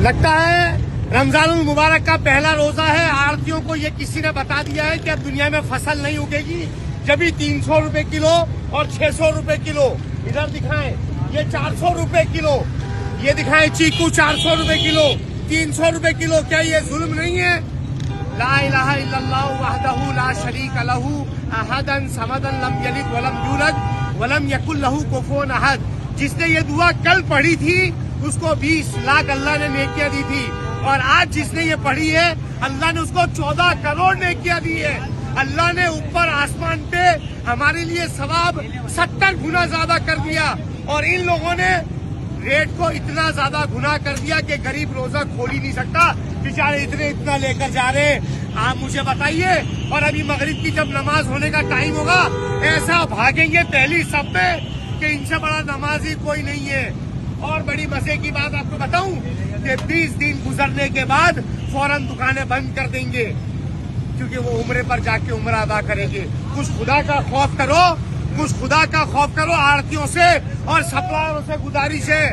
लगता है रमजान मुबारक का पहला रोजा है। आड़तियों को ये किसी ने बता दिया है कि अब दुनिया में फसल नहीं उगेगी, जब भी 300 रुपए किलो और 600 रुपए किलो। इधर दिखाएं, ये 400 रुपए किलो, ये दिखाएं चीकू 400 रुपए किलो, 300 रुपए किलो। क्या ये जुल्म नहीं है? ला इलाहा इल्लल्लाह वहदहू ला शरीक लहू अहदन समदन लम यलिद वलम यूलद वलम यकुल लहू कुफुवन अहद। जिसने ये दुआ कल पढ़ी थी उसको 20 लाख अल्लाह ने नेकियां दी थी, और आज जिसने ये पढ़ी है अल्लाह ने उसको 14 करोड़ नेकियां दी है। अल्लाह ने ऊपर आसमान पे हमारे लिए सवाब 70 गुना ज्यादा कर दिया, और इन लोगों ने रेट को इतना ज्यादा गुना कर दिया कि गरीब रोजा खोल ही नहीं सकता। बेचारे इतना लेकर जा रहे हैं। आप मुझे बताइए, और अभी मगरिब की जब नमाज होने का टाइम होगा ऐसा भागेंगे पहली सब में कि इनसे बड़ा नमाजी कोई नहीं है। और बड़ी मजे की बात आपको बताऊं कि 20 दिन गुजरने के बाद फौरन दुकानें बंद कर देंगे, क्योंकि वो उम्रे पर जाके उम्र अदा करेंगे। कुछ खुदा का खौफ करो, कुछ खुदा का खौफ करो। आड़तियों से और सप्लायरों से गुजारिश है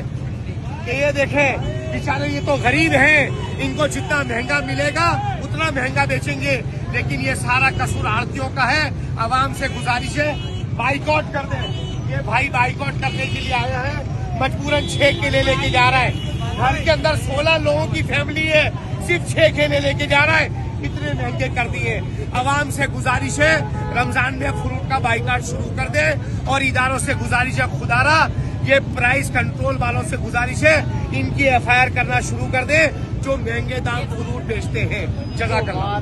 कि ये देखें, बेचारे ये तो गरीब हैं, इनको जितना महंगा मिलेगा उतना महंगा बेचेंगे, लेकिन ये सारा कसूर आड़तियों का है। आवाम से गुजारिश है बाइकआउट कर दें। ये भाई बाइकआउट करने के लिए आया है, मजबूरन 6 केले लेके जा रहा है। घर के अंदर 16 लोगों की फैमिली है, सिर्फ 6 केले लेके जा रहा है। इतने महंगे कर दिए। आवाम से गुजारिश है रमजान में फ्रूट का बाइकाट शुरू कर दे, और इदारों से गुजारिश है खुदारा ये प्राइस कंट्रोल वालों से गुजारिश है इनकी FIR करना शुरू कर दे जो महंगे दाम फ्रूट बेचते हैं। जज़ाकल्लाह।